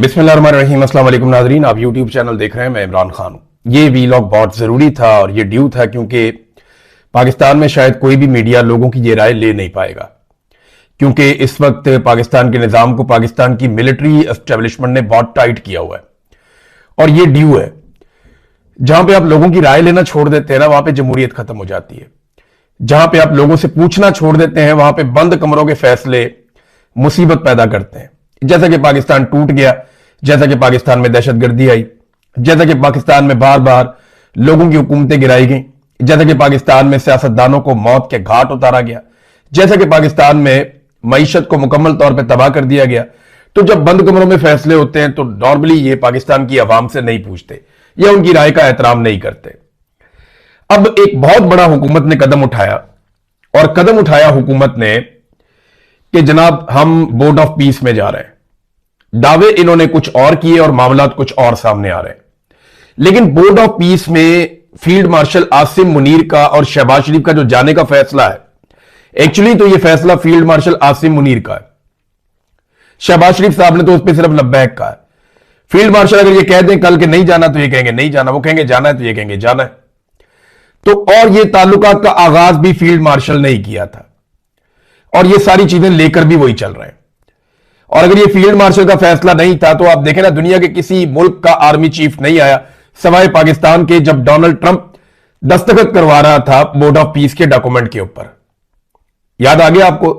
बिस्मिल्लाहिर्रहमानिर्रहीम। अस्सलाम वालेकुम नाज़रीन, आप यूट्यूब चैनल देख रहे हैं। मैं इमरान खान हूं। ये वीलॉग बहुत ज़रूरी था और ये ड्यू था क्योंकि पाकिस्तान में शायद कोई भी मीडिया लोगों की ये राय ले नहीं पाएगा, क्योंकि इस वक्त पाकिस्तान के निज़ाम को पाकिस्तान की मिलिट्री एस्टेब्लिशमेंट ने बहुत टाइट किया हुआ है और ये ड्यू है। जहां पे आप लोगों की राय लेना छोड़ देते हैं ना, वहां पे जमहूरियत खत्म हो जाती है। जहां पे आप लोगों से पूछना छोड़ देते हैं, वहां पे बंद कमरों के फैसले मुसीबत पैदा करते हैं। जैसा कि पाकिस्तान टूट गया, जैसा कि पाकिस्तान में दहशतगर्दी आई, जैसा कि पाकिस्तान में बार बार लोगों की हुकूमतें गिराई गई, जैसा कि पाकिस्तान में सियासतदानों को मौत के घाट उतारा गया, जैसा कि पाकिस्तान में मईशत को मुकम्मल तौर पर तबाह कर दिया गया। तो जब बंद कमरों में फैसले होते हैं तो नॉर्मली ये पाकिस्तान की आवाम से नहीं पूछते या उनकी राय का एहतराम नहीं करते। अब एक बहुत बड़ा हुकूमत ने कदम उठाया और कदम उठाया हुकूमत ने कि जनाब हम बोर्ड ऑफ पीस में जा रहे हैं। दावे इन्होंने कुछ और किए और मामला कुछ और सामने आ रहे हैं। लेकिन बोर्ड ऑफ पीस में फील्ड मार्शल आसिम मुनीर का और शहबाज शरीफ का जो जाने का फैसला है, एक्चुअली तो यह फैसला फील्ड मार्शल आसिम मुनीर का है। शहबाज शरीफ साहब ने तो उस पर सिर्फ लब्बैक कहा है। फील्ड मार्शल अगर ये कह दें कल के नहीं जाना तो ये कहेंगे नहीं जाना, वो कहेंगे जाना है तो ये कहेंगे जाना है। तो और ये ताल्लुकात का आगाज भी फील्ड मार्शल ने ही किया था और ये सारी चीजें लेकर भी वही चल रहे हैं। और अगर ये फील्ड मार्शल का फैसला नहीं था तो आप देखें ना, दुनिया के किसी मुल्क का आर्मी चीफ नहीं आया सवाए पाकिस्तान के, जब डोनाल्ड ट्रंप दस्तखत करवा रहा था बोर्ड ऑफ पीस के डॉक्यूमेंट के ऊपर। याद आ गया आपको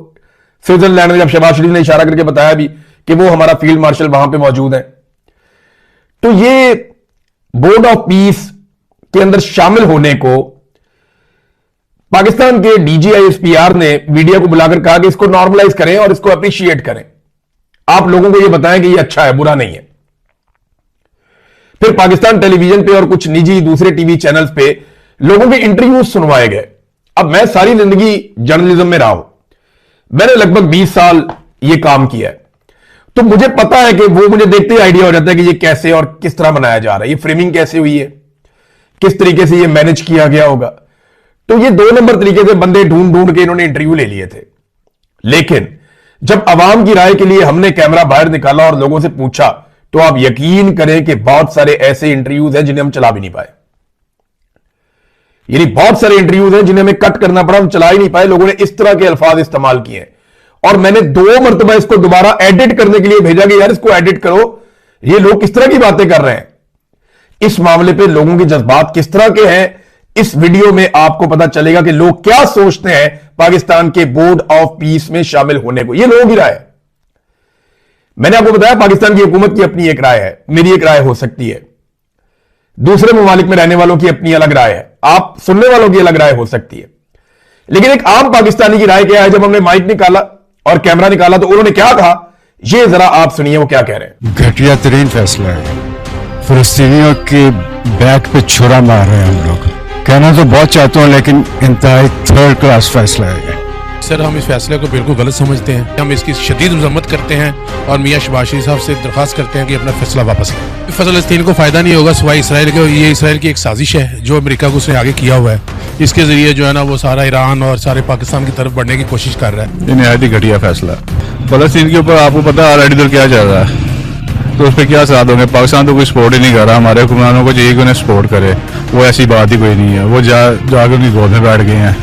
स्विट्जरलैंड में जब शहबाज शरीफ ने इशारा करके बताया भी कि वो हमारा फील्ड मार्शल वहां पे मौजूद है। तो ये बोर्ड ऑफ पीस के अंदर शामिल होने को पाकिस्तान के DGISPR ने मीडिया को बुलाकर कहा कि इसको नॉर्मलाइज करें और इसको अप्रिशिएट करें। आप लोगों को यह बताएं कि यह अच्छा है, बुरा नहीं है। फिर पाकिस्तान टेलीविजन पे और कुछ निजी दूसरे टीवी चैनल्स पे लोगों के इंटरव्यूज सुनवाए गए। अब मैं सारी जिंदगी जर्नलिज्म में रहा हूं, मैंने लगभग 20 साल यह काम किया है, तो मुझे पता है कि वो मुझे देखते ही आइडिया हो जाता है कि ये कैसे और किस तरह बनाया जा रहा है, ये फ्रेमिंग कैसे हुई है, किस तरीके से ये मैनेज किया गया होगा। तो ये 2 नंबर तरीके से बंदे ढूंढ ढूंढ के इन्होंने इंटरव्यू ले लिए थे। लेकिन जब अवाम की राय के लिए हमने कैमरा बाहर निकाला और लोगों से पूछा, तो आप यकीन करें कि बहुत सारे ऐसे इंटरव्यूज हैं जिन्हें हम चला भी नहीं पाए। यानी बहुत सारे इंटरव्यूज हैं जिन्हें हमें कट करना पड़ा, हम चला ही नहीं पाए। लोगों ने इस तरह के अल्फाज इस्तेमाल किए और मैंने 2 मरतबा इसको दोबारा एडिट करने के लिए भेजा कि यार इसको एडिट करो, ये लोग किस तरह की बातें कर रहे हैं। इस मामले पे लोगों के जज्बात किस तरह के हैं, इस वीडियो में आपको पता चलेगा कि लोग क्या सोचते हैं पाकिस्तान के बोर्ड ऑफ पीस में शामिल होने को। यह लोगों की राय है। मैंने आपको बताया पाकिस्तान की हुकूमत की अपनी एक राय है, मेरी एक राय हो सकती है, दूसरे ममालिक में रहने वालों की अपनी अलग राय है, आप सुनने वालों की अलग राय हो सकती है। लेकिन एक आम पाकिस्तानी की राय क्या है? जब हमने माइक निकाला और कैमरा निकाला तो उन्होंने क्या कहा, यह जरा आप सुनिए वो क्या कह रहे हैं। घटिया तरीन फैसला है, फिलिस्तीनियों के बैक पे छुरा मार रहे हैं हम लोग। कहना तो बहुत चाहता हूँ लेकिन इंतहाई थर्ड क्लास फैसला है। सर हम इस फैसले को बिल्कुल गलत समझते हैं, हम इसकी शदीद मजम्मत करते हैं और मियां शहबाज शरीफ साहब से दरख्वास्त करते हैं कि अपना फैसला वापस लें। फलस्तीन को फायदा नहीं होगा सिवाय इसराइल के। ये इसराइल की एक साजिश है जो अमेरिका को उसने आगे किया हुआ है। इसके जरिए जो है ना वो सारा ईरान और सारे पाकिस्तान की तरफ बढ़ने की कोशिश कर रहा है। ये निहायत ही घटिया फैसला। फलस्तीन के ऊपर आपको पता है ऑलरेडी क्या चल रहा है, तो उस पर क्या असर होंगे। पाकिस्तान तो कोई सपोर्ट ही नहीं कर रहा, हमारे हुक्मरानों को चाहिए कि उन्हें सपोर्ट करे, वो ऐसी बात ही कोई नहीं है। वो जाकर उनकी गोद में बैठ गए हैं।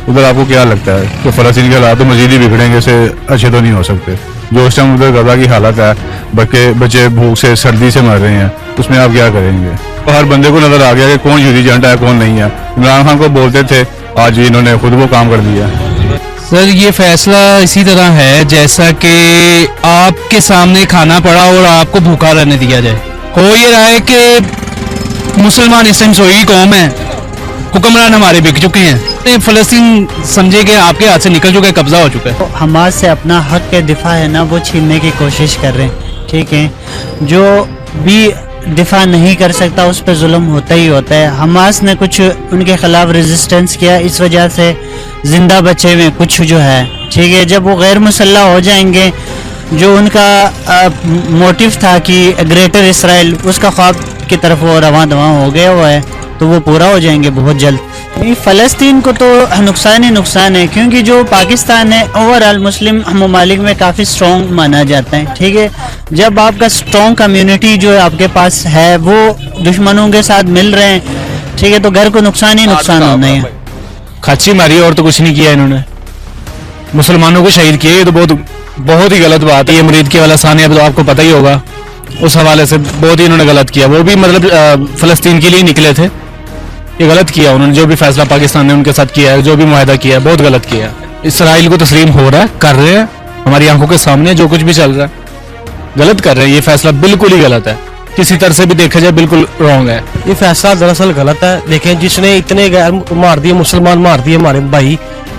उधर आपको क्या लगता है कि फलस्तीन के हालात तो मजीद ही बिगड़ेंगे, इससे अच्छे तो नहीं हो सकते। जो उस टाइम उधर गजा की हालत है, बच्चे भूख से सर्दी से मर रहे हैं, उसमें आप क्या करेंगे। तो हर बंदे को नजर आ गया कि कौन यूरी एजेंट है कौन नहीं है। इमरान खान को बोलते थे, आज इन्होंने खुद वो काम कर दिया। सर ये फैसला इसी तरह है जैसा कि आपके सामने खाना पड़ा और आपको भूखा रहने दिया जाए। हो ये रहा है कि मुसलमान इस टाइम सोई कौम है, हुक्मरान हमारे बिक चुके हैं। फलस्तीन समझे कि आपके हाथ से निकल चुका है, कब्जा हो चुका है। हमास से अपना हक के दिफा है ना वो छीनने की कोशिश कर रहे हैं। ठीक है, जो भी दिफा नहीं कर सकता उस पर जुल्म होता ही होता है। हमास ने कुछ उनके खिलाफ रेजिस्टेंस किया, इस वजह से जिंदा बचे हुए कुछ जो है। ठीक है, जब वो गैर मुसल्लह हो जाएंगे, जो उनका मोटिव था कि ग्रेटर इसराइल, उसका ख्वाब की तरफ वो रवां दवां हो गया हुआ है। तो वो पूरा हो जाएंगे बहुत जल्द। फ़लस्तीन को तो नुकसान ही नुकसान है, क्योंकि जो पाकिस्तान है ओवरऑल मुस्लिम ममालिक में काफ़ी स्ट्रॉन्ग माना जाता है। ठीक है, जब आपका स्ट्रॉन्ग कम्युनिटी जो है आपके पास है वो दुश्मनों के साथ मिल रहे हैं, ठीक है, तो घर को नुकसान ही नुकसान होना है। खाची मारी और तो कुछ नहीं किया इन्होंने, मुसलमानों को शहीद किए, ये तो बहुत ही गलत बात है। ये मुरीद के वाला सानिया तो आपको पता ही होगा, उस हवाले से बहुत ही इन्होंने गलत किया। वो भी मतलब फ़लस्तीन के लिए निकले थे, ये गलत किया उन्होंने। जो भी फैसला पाकिस्तान ने उनके साथ किया है, जो भी मुआहदा किया है, बहुत गलत किया है। इसराइल को तस्लीम हो रहा है, कर रहे हैं, हमारी आंखों के सामने जो कुछ भी चल रहा है गलत कर रहे हैं। ये फैसला बिल्कुल ही गलत है, किसी तरह से भी देखा जाए बिल्कुल रॉन्ग है। ये फैसला दरअसल गलत है। देखें, जिसने इतने गैर मार दिए, मुसलमान मार दिए हमारे भाई,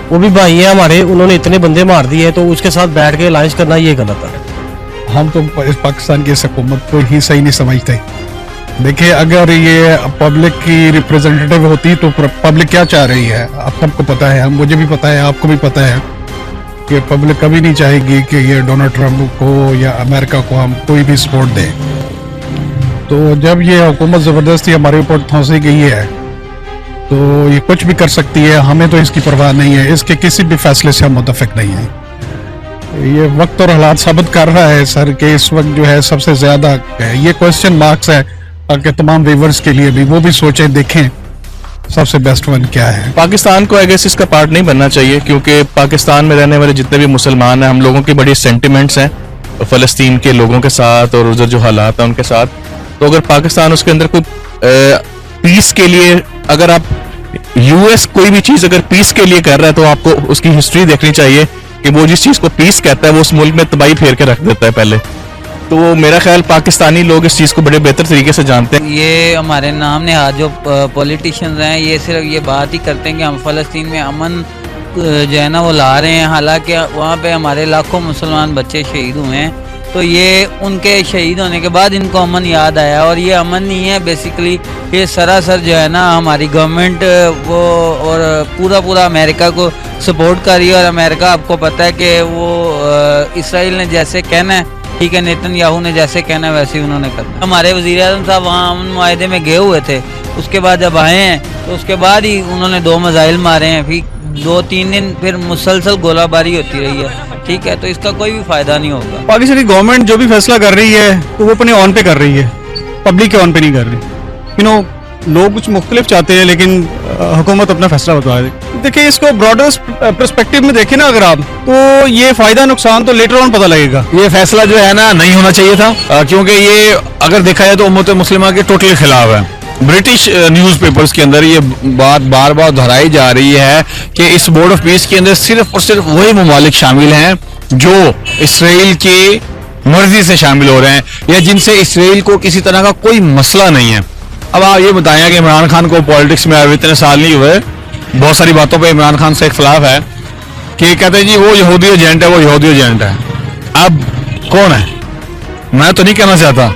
वो भी भाई हैं हमारे, उन्होंने इतने बंदे मार दिए, तो उसके साथ बैठ के अलायंस करना ये गलत है। हम तो पाकिस्तान की इस हुकूमत को ही सही नहीं समझते। देखिए, अगर ये पब्लिक की रिप्रेजेंटेटिव होती तो पब्लिक क्या चाह रही है आप सबको पता है, मुझे भी पता है, आपको भी पता है कि पब्लिक कभी नहीं चाहेगी कि ये डोनाल्ड ट्रंप को या अमेरिका को हम कोई भी सपोर्ट दें। तो जब ये हुकूमत ज़बरदस्ती हमारे ऊपर ठोंसी गई है तो ये कुछ भी कर सकती है, हमें तो इसकी परवाह नहीं है, इसके किसी भी फैसले से हम मुतफिक नहीं हैं। ये वक्त और हालात साबित कर रहा है सर कि इस वक्त जो है सबसे ज़्यादा ये क्वेश्चन मार्क्स है कि तमाम व्यूअर्स के लिए भी, वो भी सोचें देखें सबसे बेस्ट वन क्या है। पाकिस्तान को आई गेस इसका पार्ट नहीं बनना चाहिए, क्योंकि पाकिस्तान में रहने वाले जितने भी मुसलमान हैं, हम लोगों की बड़ी सेंटिमेंट्स हैं फ़लस्तीन के लोगों के साथ और उधर जो हालात हैं उनके साथ। तो अगर पाकिस्तान उसके अंदर कोई पीस के लिए, अगर आप यूएस कोई भी चीज़ अगर पीस के लिए कर रहा है तो आपको उसकी हिस्ट्री देखनी चाहिए कि वो जिस चीज़ को पीस कहता है वो उस मुल्क में तबाही फेर के रख देता है पहले। तो मेरा ख्याल पाकिस्तानी लोग इस चीज़ को बड़े बेहतर तरीके से जानते हैं। ये हमारे नाम ने आज जो पॉलिटिशियंस हैं ये सिर्फ ये बात ही करते हैं कि हम फ़लस्तीन में अमन जो है ना वो ला रहे हैं, हालांकि वहाँ पे हमारे लाखों मुसलमान बच्चे शहीद हुए हैं। तो ये उनके शहीद होने के बाद इनको अमन याद आया, और ये अमन नहीं है बेसिकली, ये सरासर जो है ना हमारी गवर्नमेंट वो और पूरा अमेरिका को सपोर्ट कर रही है। और अमेरिका आपको पता है कि वो इसराइल ने जैसे कहना है, ठीक है, नेतन्याहू ने जैसे कहना है वैसे ही उन्होंने करना। हमारे वज़ीर आज़म साहब वहाँ अमन मुआहदे में गए हुए थे, उसके बाद जब आए हैं तो उसके बाद ही उन्होंने 2 मिसाइल मारे हैं, फिर 2-3 दिन फिर मुसलसल गोलाबारी होती रही है। ठीक है, तो इसका कोई भी फायदा नहीं होगा। पाकिस्तानी गवर्नमेंट जो भी फैसला कर रही है तो वो अपने ऑन पे कर रही है, पब्लिक के ऑन पे नहीं कर रही। लोग कुछ मुख्तलिफ चाहते हैं, लेकिन हुकूमत अपना फैसला बता दे। देखिए, इसको ब्रॉडर पर्सपेक्टिव में देखें ना अगर आप, तो ये फायदा नुकसान तो लेटर ऑन पता लगेगा। ये फैसला जो है ना नहीं होना चाहिए था, क्योंकि ये अगर देखा जाए तो उम्मत मुस्लिमा के टोटली खिलाफ है। ब्रिटिश न्यूज़पेपर्स के अंदर ये बात बार बार दोहराई जा रही है कि इस बोर्ड ऑफ पीस के अंदर सिर्फ और सिर्फ वही ममालिक शामिल हैं जो इसराइल की मर्जी से शामिल हो रहे हैं या जिनसे इसराइल को किसी तरह का कोई मसला नहीं है। अब आप ये बताएं कि इमरान खान को पॉलिटिक्स में अभी इतने साल नहीं हुए, बहुत सारी बातों पे इमरान खान से इख्तलाफ है कि कहते हैं जी वो यहूदी एजेंट है, वो यहूदी एजेंट है। अब कौन है? मैं तो नहीं कहना चाहता,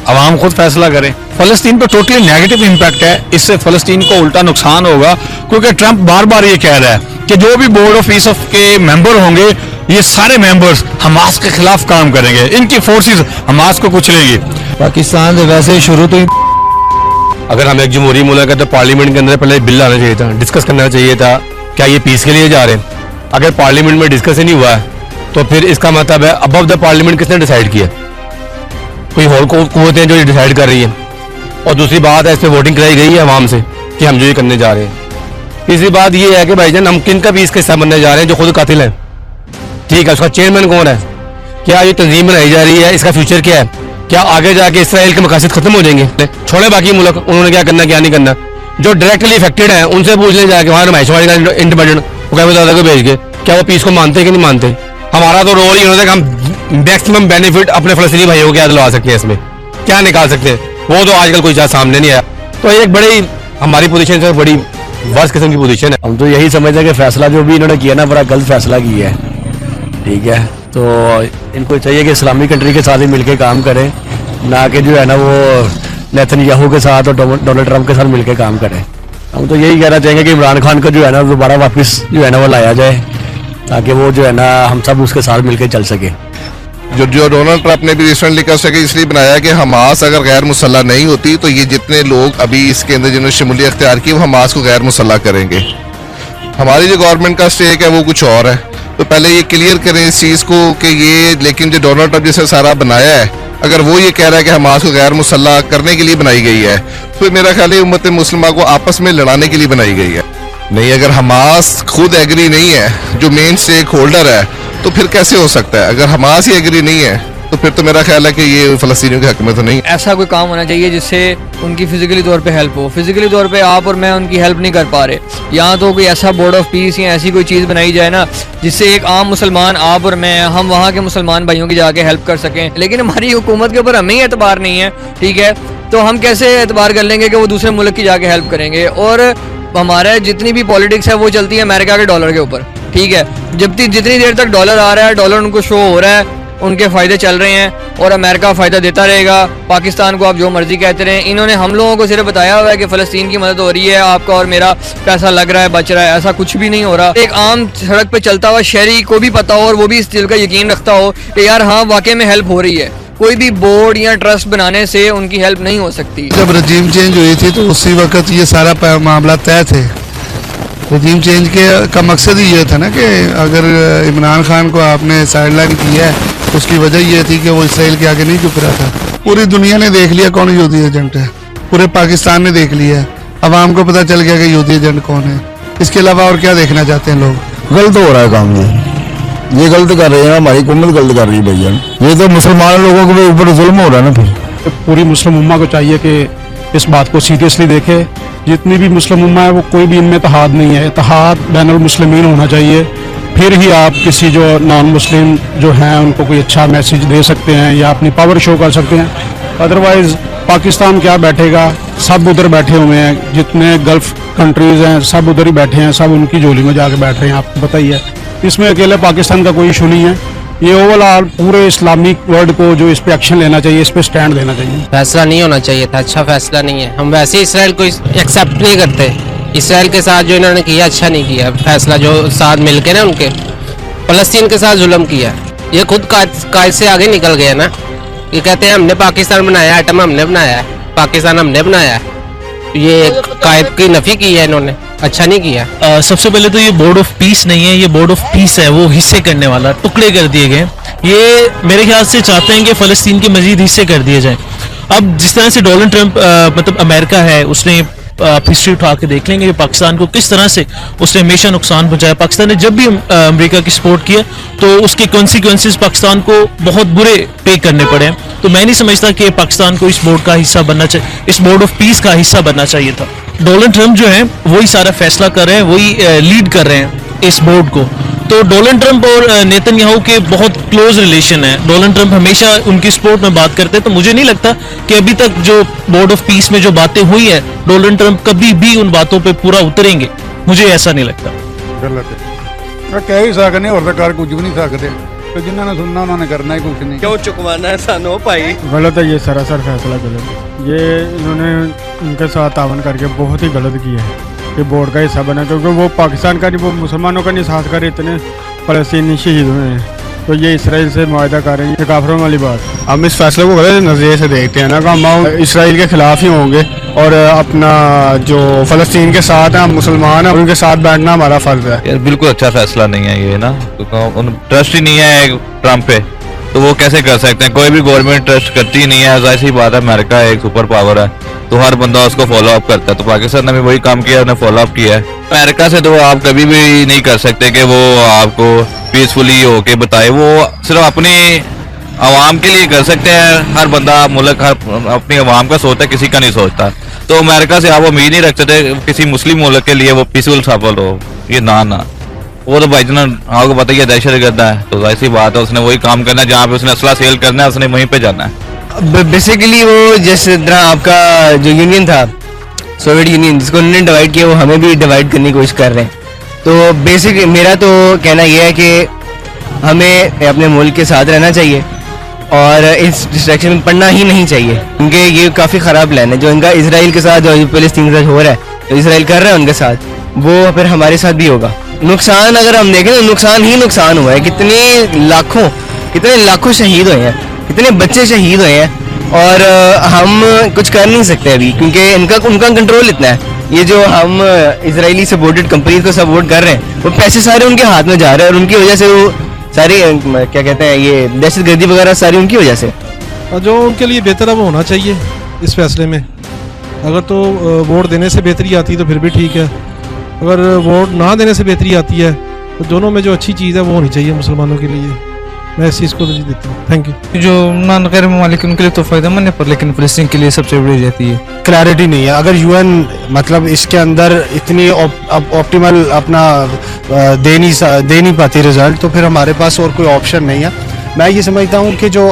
अवाम खुद फैसला करे। फलस्तीन पर टोटली नेगेटिव इम्पैक्ट है, इससे फलस्तीन को उल्टा नुकसान होगा, क्योंकि ट्रंप बार बार ये कह रहा है कि जो भी बोर्ड ऑफ पीस के मेंबर होंगे ये सारे मेंबर्स हमास के खिलाफ काम करेंगे, इनकी फोर्सेस हमास को कुचलेंगी। पाकिस्तान वैसे शुरू तो अगर हम एक जमहूरी मुल्क है तो पार्लियामेंट के अंदर पहले बिल आना चाहिए था, डिस्कस करना चाहिए था क्या ये पीस के लिए जा रहे हैं। अगर पार्लियामेंट में डिस्कस ही नहीं हुआ है तो फिर इसका मतलब है अबव द पार्लियामेंट किसने डिसाइड किया? कोई और कुव्वतें जो ये डिसाइड कर रही है। और दूसरी बात है, इस पर वोटिंग कराई गई है अवाम से कि हम जो ये करने जा रहे हैं। तीसरी बात ये है कि भाईजान हम किन का भी इसका हिस्सा बनने जा रहे हैं जो खुद कातिल है। ठीक है, उसका चेयरमैन कौन है? क्या ये तंजीम बनाई जा रही है? इसका फ्यूचर क्या है? क्या आगे जाके इसराइल के मकासद खत्म हो जाएंगे? छोड़े बाकी मुल्क, उन्होंने क्या करना क्या नहीं करना। जो डायरेक्टली इफेक्टेड है उनसे पूछने जाके वहाँ रमाइश वाली इंडिपेंडेंट वो क्या दादा को भेज के क्या वो पीस को मानते कि नहीं मानते? हमारा तो रोल ही होता है कि हम मैक्सिमम बेनिफिट अपने फलस्तीनी भाइयों को क्या दिलवा सकते हैं, इसमें क्या निकाल सकते हैं, वो तो आजकल कोई चाहे सामने नहीं आया। तो एक बड़ी हमारी पोजीशन से बड़ी वर्स्ट किस्म की पोजीशन है। हम तो यही समझते हैं कि फैसला जो भी इन्होंने किया ना बड़ा गलत फैसला किया है। ठीक है, तो इनको चाहिए कि इस्लामी कंट्री के साथ ही मिलकर काम करें, ना कि जो है ना वो नेतन्याहू के साथ और डोनाल्ड ट्रंप के साथ मिलकर काम करें। हम तो यही कहना चाहेंगे कि इमरान खान को जो है ना दोबारा वापस जो है ना वो लाया जाए, ताकि वो जो है ना हम सब उसके साथ मिलकर चल सके। जो डोनाल्ड ट्रंप ने भी रिसेंटली कर सके इसलिए बनाया कि हमास अगर गैर मुसल्ला नहीं होती तो ये जितने लोग अभी इसके अंदर जिन्होंने शमूलियत अख्तियार की वो हमास को गैर मुसल्ला करेंगे। हमारी जो गवर्नमेंट का स्टेक है वो कुछ और है, तो पहले ये क्लियर करें इस चीज़ को कि ये, लेकिन जो डोनाल्ड ट्रंप जिसे सारा बनाया है अगर वो ये कह रहा है कि हमास को गैर मुसल्ला करने के लिए बनाई गई है तो मेरा ख्याल है उम्मत मुस्लिमा को आपस में लड़ाने के लिए बनाई गई है। नहीं, अगर हमास खुद एग्री नहीं है जो मेन स्टेक होल्डर है तो फिर कैसे हो सकता है? अगर हमास ही एग्री नहीं है तो फिर तो मेरा ख्याल है कि ये फ़लस्तीनियों के हक में तो नहीं। ऐसा कोई काम होना चाहिए जिससे उनकी फिजिकली तौर पे हेल्प हो। फिजिकली तौर पे आप और मैं उनकी हेल्प नहीं कर पा रहे, यहाँ तो कोई ऐसा बोर्ड ऑफ पीस या ऐसी कोई चीज़ बनाई जाए ना जिससे एक आम मुसलमान, आप और मैं, हम वहाँ के मुसलमान भाइयों की जाके हेल्प कर सकें। लेकिन हमारी हुकूमत के ऊपर हमें ही एतबार नहीं है, ठीक है, तो हम कैसे एतबार कर लेंगे कि वो दूसरे मुल्क की जाके हेल्प करेंगे। और हमारे जितनी भी पॉलिटिक्स है वो चलती है अमेरिका के डॉलर के ऊपर, ठीक है। जितनी देर तक डॉलर आ रहा है, डॉलर उनको शो हो रहा है, उनके फ़ायदे चल रहे हैं और अमेरिका फ़ायदा देता रहेगा। पाकिस्तान को आप जो मर्जी कहते रहें, इन्होंने हम लोगों को सिर्फ बताया हुआ है कि फ़लस्तीन की मदद हो रही है, आपका और मेरा पैसा लग रहा है, बच रहा है। ऐसा कुछ भी नहीं हो रहा। एक आम सड़क पे चलता हुआ शहरी को भी पता हो और वो भी इस दिल का यकीन रखता हो कि यार हाँ वाकई में हेल्प हो रही है। कोई भी बोर्ड या ट्रस्ट बनाने से उनकी हेल्प नहीं हो सकती। जब रजीम चेंज हुई थी तो उसी वक्त ये सारा मामला तय थे। रजीम चेंज का मकसद ही ये था ना कि अगर इमरान खान को आपने साइडलाइन किया है उसकी वजह ये थी कि वो इसराइल के आगे नहीं झुक रहा था। पूरी दुनिया ने देख लिया कौन यहूदी एजेंट है, पूरे पाकिस्तान ने देख लिया है, अवाम को पता चल गया कि यहूदी एजेंट कौन है। इसके अलावा और क्या देखना चाहते हैं लोग? गलत हो रहा है काम, ये गलत कर रहे हैं, हमारी हुकूमत गलत कर रही है भैया। ये तो मुसलमान लोगों के ऊपर जुल्म हो रहा है ना। फिर पूरी मुस्लिम उम्मा को चाहिए कि इस बात को सीरियसली देखे। जितनी भी मुस्लिम उम्मा है वो कोई भी इनमें इत्तेहाद नहीं है, इत्तेहाद बैनुल मुस्लिमीन होना चाहिए। फिर ही आप किसी जो नॉन मुस्लिम जो हैं उनको कोई अच्छा मैसेज दे सकते हैं या अपनी पावर शो कर सकते हैं। अदरवाइज पाकिस्तान क्या बैठेगा, सब उधर बैठे हुए हैं, जितने गल्फ कंट्रीज़ हैं सब उधर ही बैठे हैं, सब उनकी झोली में जाके बैठ रहे हैं। आपको बताइए इसमें अकेले पाकिस्तान का कोई इशू नहीं है, ये ओवरऑल पूरे इस्लामिक वर्ल्ड को जो इस पे एक्शन लेना चाहिए, इस पे स्टैंड लेना चाहिए। फैसला नहीं होना चाहिए था, अच्छा फैसला नहीं है। हम वैसे इसराइल को एक्सेप्ट नहीं करते। इसराइल के साथ जो इन्होंने किया अच्छा नहीं किया फैसला, जो साथ मिलके ना उनके फ़लस्तीन के साथ जुल्म किया। ये खुद कायद से आगे निकल गया ना। ये कहते हैं हमने पाकिस्तान बनाया, एटम हमने बनाया है, पाकिस्तान हमने बनाया है। ये कायद की नफी की है इन्होंने, अच्छा नहीं किया। सबसे पहले तो ये बोर्ड ऑफ पीस नहीं है, ये बोर्ड ऑफ पीस है, वो हिस्से करने वाला, टुकड़े कर दिए गए। ये मेरे ख्याल से चाहते हैं कि फ़लस्तीन के मजीद हिस्से कर दिए जाएं। अब जिस तरह से डोनाल्ड ट्रंप मतलब अमेरिका है, उसने आप हिस्ट्री उठा के देख लेंगे कि पाकिस्तान को किस तरह से उसने हमेशा नुकसान पहुंचाया। पाकिस्तान ने जब भी अमेरिका की सपोर्ट किया तो उसके कॉन्सिक्वेंसेस पाकिस्तान को बहुत बुरे पे करने पड़े हैं। तो मैं नहीं समझता कि पाकिस्तान को इस बोर्ड का हिस्सा बनना चाहिए, इस बोर्ड ऑफ पीस का हिस्सा बनना चाहिए था। डोनाल्ड ट्रंप जो है वही सारा फैसला कर रहे हैं, वही लीड कर रहे हैं इस बोर्ड को। तो डोनाल्ड ट्रंप और नेतन्याहू के बहुत क्लोज रिलेशन है। डोनाल्ड ट्रंप हमेशा उनकी सपोर्ट में बात करते हैं, तो मुझे नहीं लगता कि अभी तक जो बोर्ड ऑफ पीस में जो बातें हुई है डोनाल्ड ट्रंप कभी भी उन बातों पे पूरा उतरेंगे, मुझे ऐसा नहीं लगता। गलत है, कह ही सकते और सरकार कुछ भी नहीं सकते, तो जिन्होंने सुनना उन्होंने करना ही कुछ नहीं। क्यों चुकवाना है सानू भाई? गलत है, ये सरासर फैसला गलत है। ये इन्होंने उनके साथ तावन करके बहुत ही गलत किया है कि बोर्ड का हिस्सा बना, क्योंकि वो पाकिस्तान का नहीं, वो मुसलमानों का नहीं साथ कर, इतने फ़लस्तीनी शहीद हुए हैं। तो ये इसराइल से मुआहदा कर रहे हैं, ये काफिरों वाली बात। हम इस फैसले को गलत नज़रिए से देखते हैं ना कि हम इसराइल के खिलाफ ही होंगे और अपना जो फ़लस्तीन के साथ हैं, हम मुसलमान हैं, उनके साथ बैठना हमारा फ़र्ज है। यार बिल्कुल अच्छा फैसला नहीं है ये ना, क्योंकि ट्रस्ट ही नहीं है ट्रंप पे, तो वो कैसे कर सकते हैं? कोई भी गवर्नमेंट ट्रस्ट करती ही नहीं है। ऐसी बात है, अमेरिका एक सुपर पावर है तो हर बंदा उसको फॉलो अप करता है। तो पाकिस्तान ने भी वही काम किया, उसने फॉलो अप किया है। अमेरिका से तो आप कभी भी नहीं कर सकते कि वो आपको पीसफुली होके बताए, वो सिर्फ अपनी आवाम के लिए कर सकते हैं। हर बंदा मुल्क अपनी आवाम का सोचता है, किसी का नहीं सोचता। तो अमेरिका से आप उम्मीद नहीं रख सकते किसी मुस्लिम मुल्क के लिए वो पीसफुल सफल हो, ये ना वो तो भाई जना आपको पता ही है दहशतगर्द है, तो ऐसी बात है, उसने वही काम करना है जहाँ पे उसने असला सेल करना है, उसने वहीं पे जाना है। बेसिकली वो जिस तरह आपका जो यूनियन था, सोवियत यूनियन, जिसको उन्होंने डिवाइड किया, वो हमें भी डिवाइड करने की कोशिश कर रहे हैं। तो बेसिक मेरा तो कहना यह है कि हमें अपने मुल्क के साथ रहना चाहिए और इस डिस्ट्रैक्शन में पढ़ना ही नहीं चाहिए, क्योंकि ये काफ़ी ख़राब प्लान है जो इनका इसराइल के साथ, जो फ़लस्तीन के साथ हो रहा है, जो इसराइल कर रहा है उनके साथ, वो फिर हमारे साथ भी होगा। नुकसान अगर हम देखें तो नुकसान ही नुकसान हुआ है। कितने लाखों कितने लाखों शहीद हुए हैं, कितने बच्चे शहीद हुए हैं, और हम कुछ कर नहीं सकते अभी क्योंकि उनका कंट्रोल इतना है। ये जो हम इजरायली सपोर्टेड कंपनीज को सपोर्ट कर रहे हैं, वो पैसे सारे उनके हाथ में जा रहे हैं और उनकी वजह से वो सारी क्या कहते हैं ये दहशतगर्दी वगैरह सारी उनकी वजह से। और जो उनके लिए बेहतर है वो होना चाहिए इस फैसले में। अगर तो वोट देने से बेहतरी आती है तो फिर भी ठीक है, अगर वोट ना देने से बेहतरी आती है तो दोनों में जो अच्छी चीज़ है वो होनी चाहिए मुसलमानों के लिए। मैं इस चीज़ को तरजीह देता हूँ। Thank you. जो नान गैर ममालिक उनके लिए तो फ़ायदेमंद है, पर लेकिन फ़लस्तीन के लिए सबसे बड़ी रहती है। क्लैरिटी नहीं है। अगर यूएन मतलब इसके अंदर इतनी ऑप्टिमल अपना दे नहीं पाती रिजल्ट, तो फिर हमारे पास और कोई ऑप्शन नहीं है। मैं ये समझता हूँ कि जो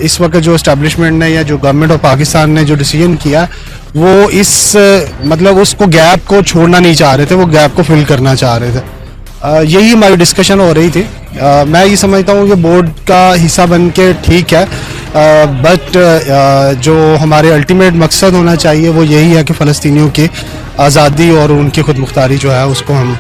इस वक्त जो इस्टेब्लिशमेंट ने या जो गवर्नमेंट ऑफ पाकिस्तान ने जो डिसीजन किया, वो इस मतलब उसको गैप को छोड़ना नहीं चाह रहे थे, वो गैप को फिल करना चाह रहे थे। यही हमारी डिस्कशन हो रही थी। मैं ये समझता हूँ कि बोर्ड का हिस्सा बन के ठीक है, बट जो हमारे अल्टीमेट मकसद होना चाहिए वो यही है कि फ़लस्तीनियों की आज़ादी और उनकी खुद मुख्तारी जो है उसको हम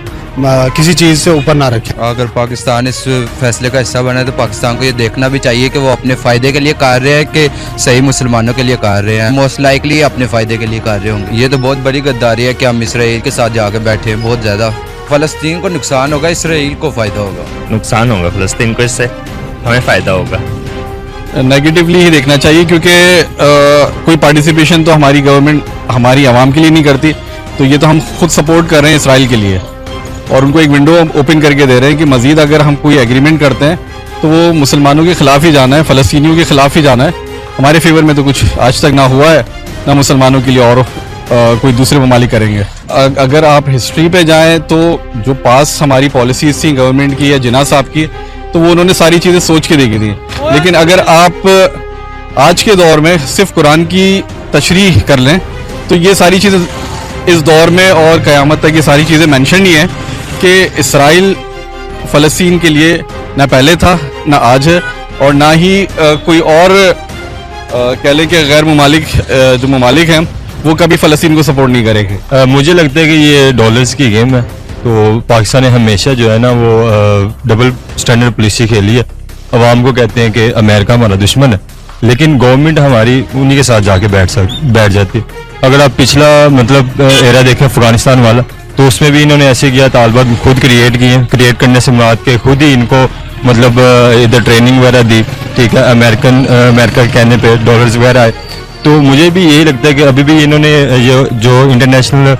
किसी चीज़ से ऊपर ना रखें। अगर पाकिस्तान इस फैसले का हिस्सा बने तो पाकिस्तान को ये देखना भी चाहिए कि वो अपने फ़ायदे के लिए कर रहे हैं कि सही मुसलमानों के लिए कर रहे हैं। मोस्ट लाइकली अपने फ़ायदे के लिए कर रहे होंगे। ये तो बहुत बड़ी गद्दारी है कि हम इसराइल के साथ जाकर बैठे हैं। बहुत ज़्यादा फ़लस्तीन को नुकसान होगा, इसराइल को फ़ायदा होगा। नुकसान होगा फ़लस्तीन को, इससे हमें फ़ायदा होगा। नेगेटिवली ही देखना चाहिए क्योंकि कोई पार्टिसिपेशन तो हमारी गवर्नमेंट हमारी आवाम के लिए नहीं करती, तो ये तो हम खुद सपोर्ट कर रहे हैं इसराइल के लिए और उनको एक विंडो ओपन करके दे रहे हैं कि मज़ीद अगर हम कोई एग्रीमेंट करते हैं तो वो मुसलमानों के ख़िलाफ़ ही जाना है, फ़लस्तीनियों के ख़िलाफ़ ही जाना है। हमारे फेवर में तो कुछ आज तक ना हुआ है, ना मुसलमानों के लिए और कोई दूसरे ममालिक करेंगे। अगर आप हिस्ट्री पे जाएं तो जो पास हमारी पॉलिसीज थी गवर्नमेंट की या जिन्ना साहब की, तो वो उन्होंने सारी चीज़ें सोच के देखी थी। लेकिन अगर आप आज के दौर में सिर्फ कुरान की तशरीह कर लें तो ये सारी चीज़ें इस दौर में और क़यामत तक ये सारी चीज़ें मेंशन ही हैं कि इसराइल फ़लस्तीन के लिए ना पहले था, ना आज है, और ना ही कोई और कह लें कि गैर ममालिक जो ममालिक हैं वो कभी फ़लस्तीन को सपोर्ट नहीं करेंगे। मुझे लगता है कि ये डॉलर्स की गेम है, तो पाकिस्तान ने हमेशा जो है ना वो डबल स्टैंडर्ड पॉलिसी खेली है। अवाम को कहते हैं कि अमेरिका हमारा दुश्मन है, लेकिन गवर्नमेंट हमारी उन्हीं के साथ जाके बैठ जाती है। अगर आप पिछला मतलब एरा देखें अफगानिस्तान वाला, तो उसमें भी इन्होंने ऐसे किया, तालिबान खुद क्रिएट किए, क्रिएट करने से मुराद के खुद ही इनको मतलब इधर ट्रेनिंग वगैरह दी, ठीक है, अमेरिका के कहने पे डॉलर्स वगैरह आए। तो मुझे भी यही लगता है कि अभी भी इन्होंने ये जो इंटरनेशनल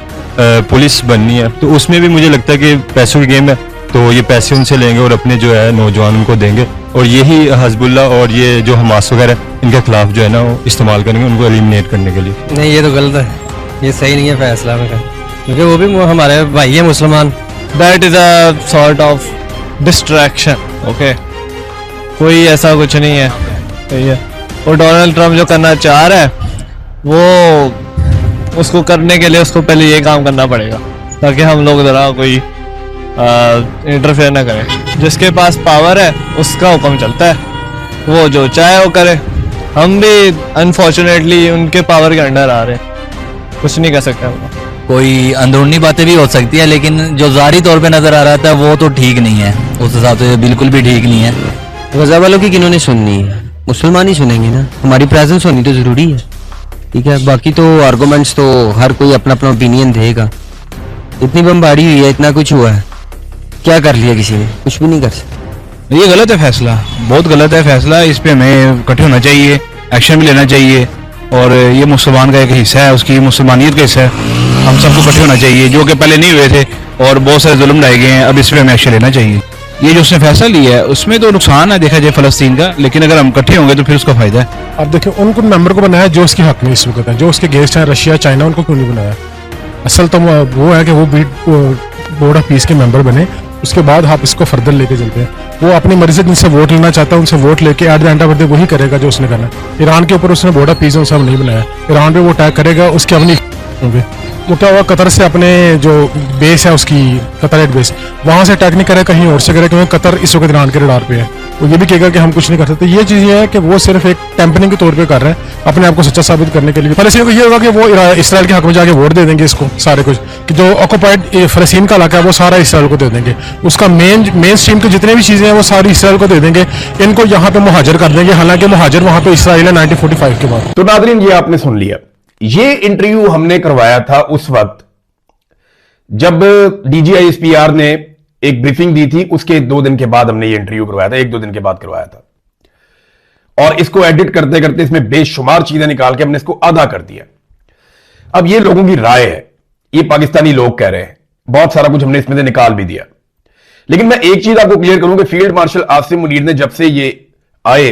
पुलिस बननी है, तो उसमें भी मुझे लगता है कि पैसों की गेम है, तो ये पैसे उनसे लेंगे और अपने जो है नौजवान उनको देंगे, और यही हिजबुल्लाह और ये जो हमास वगैरह इनके खिलाफ जो है ना वो इस्तेमाल करेंगे उनको एलिमिनेट करने के लिए। नहीं, ये तो गलत है, ये सही नहीं है फैसला उनका, क्योंकि वो भी हमारे भाई है मुसलमान। That is a sort of distraction. Okay, कोई ऐसा कुछ नहीं है, सही है। और डोनाल्ड ट्रम्प जो करना चाह रहा है वो उसको करने के लिए उसको पहले ये काम करना पड़ेगा ताकि हम लोग ज़रा कोई इंटरफेयर ना करें। जिसके पास पावर है उसका हुक्म चलता है, वो जो चाहे वो करे। हम भी अनफॉर्चुनेटली उनके पावर के अंडर आ रहे हैं, कुछ नहीं कर सकते हम। कोई अंदरूनी बातें भी हो सकती है, लेकिन जो ज़ाहिरी तौर पे नज़र आ रहा था वो तो ठीक नहीं है, उस हिसाब से बिल्कुल भी ठीक नहीं है। गजा वालों की किन्होंने सुननी है, मुसलमान ही सुनेंगे ना। हमारी प्रेजेंस होनी तो ज़रूरी है, ठीक है। बाकी तो आर्गूमेंट्स तो हर कोई अपना अपना ओपिनियन देगा। इतनी बमबारी हुई है, इतना कुछ हुआ है, क्या कर लिया किसी ने? कुछ भी नहीं कर सकते। ये गलत है फैसला, बहुत गलत है फैसला। इस पे हमें इकट्ठे होना चाहिए, एक्शन भी लेना चाहिए, और ये मुसलमान का एक हिस्सा है, उसकी मुसलमानियत का हिस्सा है। हम सबको इकट्ठे होना चाहिए, जो कि पहले नहीं हुए थे और बहुत सारे जुल्म ढाए गए हैं। अब इस पे हमें एक्शन लेना चाहिए। ये जो उसने फैसला लिया है उसमें तो नुकसान है देखा जाए फ़लस्तीन का, लेकिन अगर हम इकट्ठे होंगे तो फिर उसका फायदा है। अब देखिए, उनको मेंबर को बनाया जो उसके हक में इस वक्त है, जो उसके गेस्ट हैं रशिया चाइना, उनको क्यों नहीं बनाया? असल तो वो है कि वो बोर्ड ऑफ पीस के मेंबर बने, उसके बाद आप इसको फर्दर लेके चलते हैं। वो अपनी मर्जी से जिनसे वोट लेना चाहता है उनसे वोट लेके at the end of the day वही करेगा जो उसने करना है। ईरान के ऊपर उसने बोर्ड ऑफ पीस सब नहीं बनाया, ईरान पे वो अटैक करेगा, उसके अपनी होंगे। वो क्या हुआ, कतर से अपने जो बेस है उसकी कतर बेस, वहाँ से अटैक नहीं करे, कहीं और से करे, क्योंकि कतर इस वक्त ईरान के रडार पे है। वो ये भी कहेगा कि हम कुछ नहीं कर सकते। ये चीज़ ये है कि वो सिर्फ एक कैंपेनिंग के तौर पे कर रहे हैं, अपने आप को सच्चा साबित करने के लिए। फलस्तीन को ये होगा कि वो इसराइल के हक में जाके वोट दे देंगे इसको, सारे कुछ कि जो ऑक्युपाइड फलस्तीन का इलाका है वो सारा इसराइल को दे देंगे, उसका मेन स्ट्रीम की जितने भी चीज़ें हैं वो सारी इसराइल को दे देंगे, इनको यहाँ पे मुहाजिर कर देंगे, हालांकि मुहाजिर वहाँ पे इसराइल है 1945 के बाद। तो नाज़रीन, ये आपने सुन लिया। ये इंटरव्यू हमने करवाया था उस वक्त जब DGISPR ने एक ब्रीफिंग दी थी, उसके 2 दिन के बाद हमने ये इंटरव्यू करवाया था, 1-2 दिन के बाद करवाया था। और इसको एडिट करते करते इसमें बेशुमार चीजें निकाल के हमने इसको आधा कर दिया। अब ये लोगों की राय है, ये पाकिस्तानी लोग कह रहे हैं, बहुत सारा कुछ हमने इसमें से निकाल भी दिया। लेकिन मैं एक चीज आपको क्लियर करूं कि फील्ड मार्शल आसिम मुनीर ने जब से ये आए